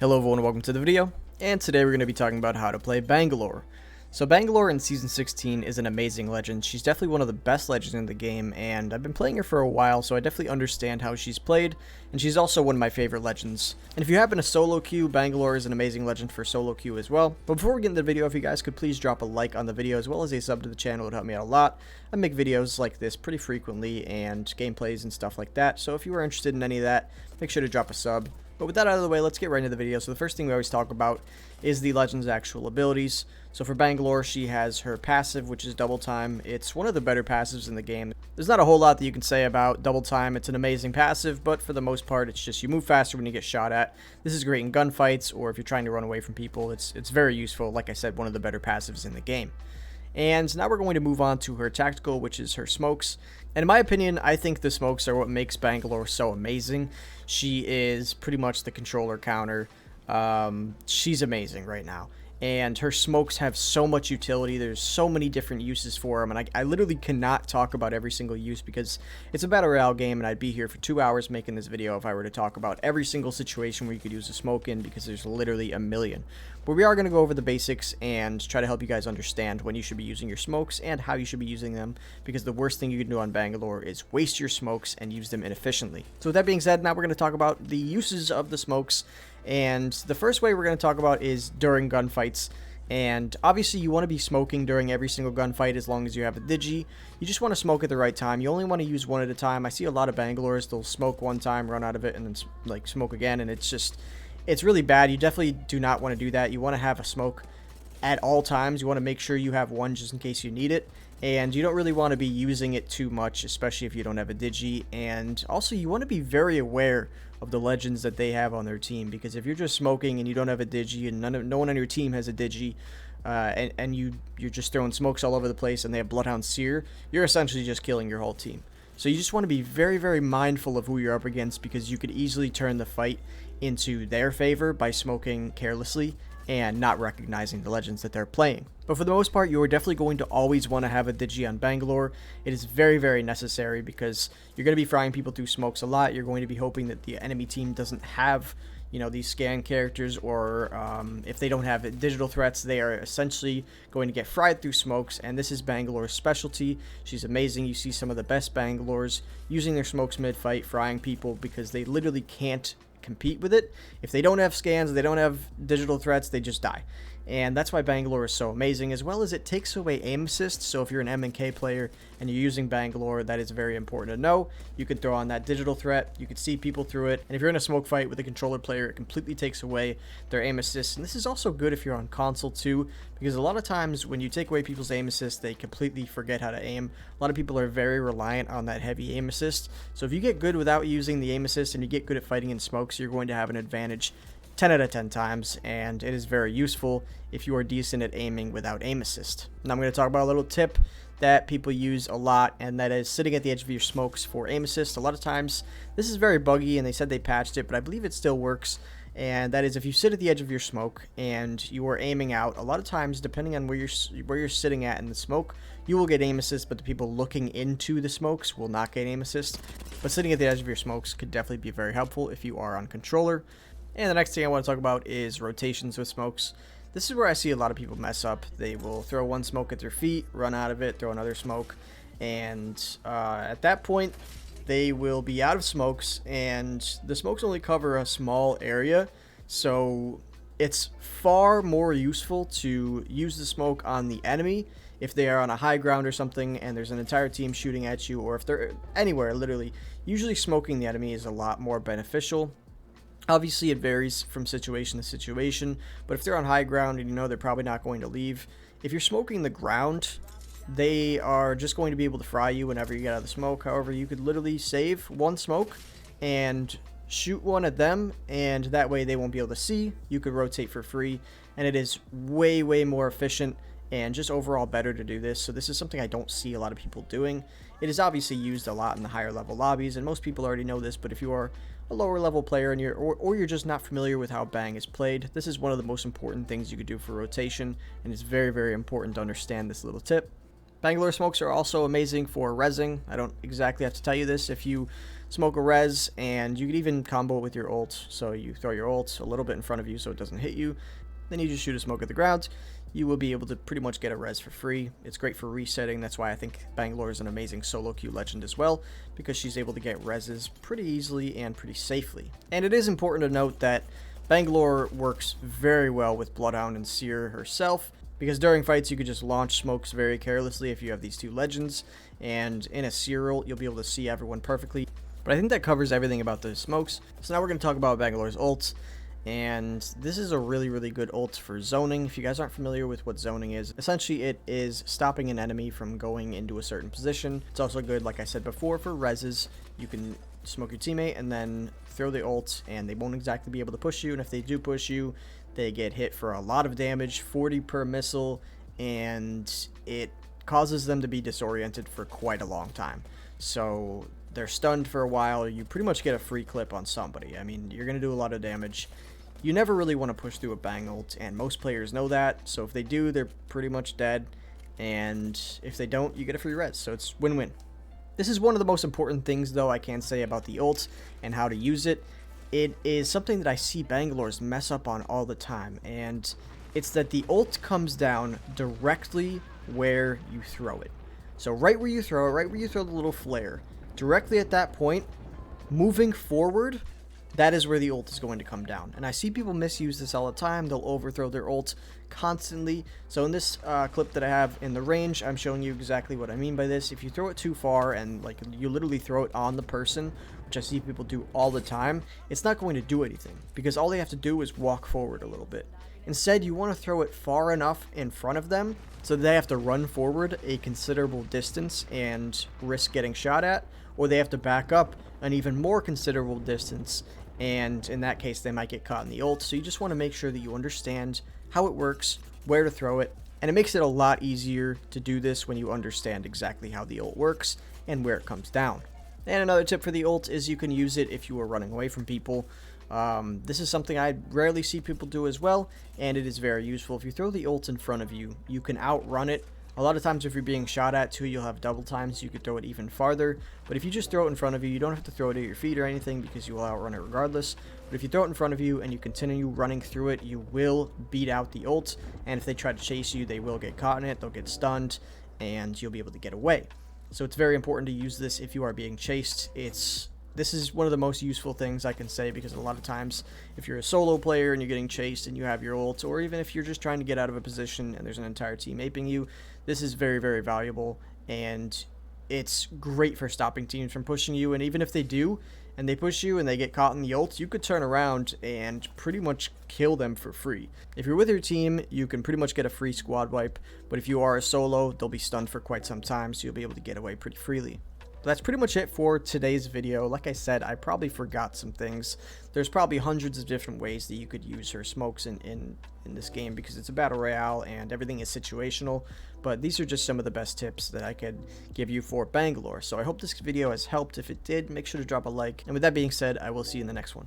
Hello everyone and welcome to the video, and today we're going to be talking about how to play Bangalore. So Bangalore in Season 16 is an amazing legend. She's definitely one of the best legends in the game, and I've been playing her for a while, so I definitely understand how she's played, and she's also one of my favorite legends. And if you happen to solo queue, Bangalore is an amazing legend for solo queue as well. But before we get into the video, if you guys could please drop a like on the video as well as a sub to the channel, it would help me out a lot. I make videos like this pretty frequently, and gameplays and stuff like that, so if you are interested in any of that, make sure to drop a sub. But with that out of the way, let's get right into the video. So the first thing we always talk about is the legend's actual abilities. So for Bangalore, she has her passive, which is double time. It's one of the better passives in the game. There's not a whole lot that you can say about double time. It's an amazing passive, but for the most part, it's just you move faster when you get shot at. This is great in gunfights, or if you're trying to run away from people. It's very useful. Like I said, one of the better passives in the game. And now we're going to move on to her tactical, which is her smokes. And in my opinion, I think the smokes are what makes Bangalore so amazing. She is pretty much the controller counter. She's amazing right now. And her smokes have so much utility. There's so many different uses for them. And I literally cannot talk about every single use because it's a Battle Royale game and I'd be here for 2 hours making this video if I were to talk about every single situation where you could use a smoke in, because there's literally a million. But we are going to go over the basics and try to help you guys understand when you should be using your smokes and how you should be using them, because the worst thing you can do on Bangalore is waste your smokes and use them inefficiently. So with that being said, now we're going to talk about the uses of the smokes. And the first way we're going to talk about is during gunfights. And obviously you want to be smoking during every single gunfight as long as you have a digi. You just want to smoke at the right time. You only want to use one at a time. I see a lot of Bangalores, they'll smoke one time, run out of it, and then like smoke again, and it's really bad. You definitely do not want to do that. You want to have a smoke at all times. You want to make sure you have one just in case you need it. And you don't really want to be using it too much, especially if you don't have a digi. And also you want to be very aware of the legends that they have on their team, because if you're just smoking and you don't have a digi and no one on your team has a digi, and you're just throwing smokes all over the place and they have Bloodhound Seer, you're essentially just killing your whole team. So you just want to be very, very mindful of who you're up against, because you could easily turn the fight into their favor by smoking carelessly and not recognizing the legends that they're playing. But for the most part, you are definitely going to always want to have a digi on Bangalore. It is very, very necessary, because you're going to be frying people through smokes a lot. You're going to be hoping that the enemy team doesn't have, you know, these scan characters, or if they don't have digital threats, they are essentially going to get fried through smokes, and this is Bangalore's specialty. She's amazing. You see some of the best Bangalores using their smokes mid-fight, frying people, because they literally can't compete with it. If they don't have scans, they don't have digital threats, they just die. And that's why Bangalore is so amazing, as well as it takes away aim assist. So if you're an M&K player and you're using Bangalore, that is very important to know. You can throw on that digital threat, you can see people through it, and if you're in a smoke fight with a controller player, it completely takes away their aim assist. And this is also good if you're on console too, because a lot of times when you take away people's aim assist, they completely forget how to aim. A lot of people are very reliant on that heavy aim assist. So if you get good without using the aim assist and you get good at fighting in smokes, you're going to have an advantage 10 out of 10 times, and it is very useful if you are decent at aiming without aim assist. Now I'm going to talk about a little tip that people use a lot, and that is sitting at the edge of your smokes for aim assist. A lot of times this is very buggy, and they said they patched it, but I believe it still works. And that is, if you sit at the edge of your smoke and you are aiming out, a lot of times, depending on where you're sitting at in the smoke, you will get aim assist, but the people looking into the smokes will not get aim assist. But sitting at the edge of your smokes could definitely be very helpful if you are on controller. And the next thing I want to talk about is rotations with smokes. This is where I see a lot of people mess up. They will throw one smoke at their feet, run out of it, throw another smoke, and at that point they will be out of smokes, and the smokes only cover a small area. So it's far more useful to use the smoke on the enemy if they are on a high ground or something and there's an entire team shooting at you, or if they're anywhere literally. Usually smoking the enemy is a lot more beneficial. Obviously, it varies from situation to situation, but if they're on high ground and you know they're probably not going to leave, if you're smoking the ground, they are just going to be able to fry you whenever you get out of the smoke. However, you could literally save one smoke and shoot one at them, and that way they won't be able to see. You could rotate for free, and it is way, way more efficient and just overall better to do this. So this is something I don't see a lot of people doing. It is obviously used a lot in the higher level lobbies, and most people already know this, but if you are a lower level player and you're just not familiar with how Bang is played, this is one of the most important things you could do for rotation, and it's very, very important to understand this little tip. Bangalore smokes are also amazing for rezzing. I don't exactly have to tell you this. If you smoke a res, and you could even combo it with your ult. So you throw your ult a little bit in front of you so it doesn't hit you, then you just shoot a smoke at the ground. You will be able to pretty much get a res for free. It's great for resetting. That's why I think Bangalore is an amazing solo queue legend as well, because she's able to get reses pretty easily and pretty safely. And it is important to note that Bangalore works very well with Bloodhound and Seer herself, because during fights you could just launch smokes very carelessly if you have these two legends, and in a Seer ult you'll be able to see everyone perfectly. But I think that covers everything about the smokes. So now we're going to talk about Bangalore's ults. And this is a really good ult for zoning. If you guys aren't familiar with what zoning is, essentially it is stopping an enemy from going into a certain position. It's also good, like I said before, for reses. You can smoke your teammate and then throw the ult, and they won't exactly be able to push you. And if they do push you, they get hit for a lot of damage, 40 per missile, and it causes them to be disoriented for quite a long time. So they're stunned for a while. You pretty much get a free clip on somebody. I mean, you're going to do a lot of damage. You never really want to push through a bang ult, and most players know that. So if they do, they're pretty much dead. And if they don't, you get a free res. So it's win-win. This is one of the most important things, though, I can say about the ult and how to use it. It is something that I see Bangalore's mess up on all the time. And it's that the ult comes down directly where you throw it. So right where you throw it, right where you throw the little flare, directly at that point, moving forward, that is where the ult is going to come down. And I see people misuse this all the time. They'll overthrow their ult constantly. So in this clip that I have in the range, I'm showing you exactly what I mean by this. If you throw it too far and like you literally throw it on the person, which I see people do all the time, it's not going to do anything because all they have to do is walk forward a little bit. Instead, you want to throw it far enough in front of them so they have to run forward a considerable distance and risk getting shot at, or they have to back up an even more considerable distance, and in that case they might get caught in the ult. So you just want to make sure that you understand how it works, where to throw it, and it makes it a lot easier to do this when you understand exactly how the ult works and where it comes down. And another tip for the ult is you can use it if you are running away from people. This is something I rarely see people do as well, and it is very useful. If you throw the ult in front of you, you can outrun it. A lot of times if you're being shot at too, you'll have double time, so you could throw it even farther. But if you just throw it in front of you, you don't have to throw it at your feet or anything because you will outrun it regardless. But if you throw it in front of you and you continue running through it, you will beat out the ult. And if they try to chase you, they will get caught in it, they'll get stunned, and you'll be able to get away. So it's very important to use this if you are being chased. This is one of the most useful things I can say, because a lot of times if you're a solo player and you're getting chased and you have your ult, or even if you're just trying to get out of a position and there's an entire team aping you, this is very valuable, and it's great for stopping teams from pushing you. And even if they do and they push you and they get caught in the ult, you could turn around and pretty much kill them for free. If you're with your team, you can pretty much get a free squad wipe, but if you are a solo, they'll be stunned for quite some time, so you'll be able to get away pretty freely. But that's pretty much it for today's video. Like I said, I probably forgot some things. There's probably hundreds of different ways that you could use her smokes in this game, because it's a battle royale and everything is situational. But these are just some of the best tips that I could give you for Bangalore. So I hope this video has helped. If it did, make sure to drop a like. And with that being said, I will see you in the next one.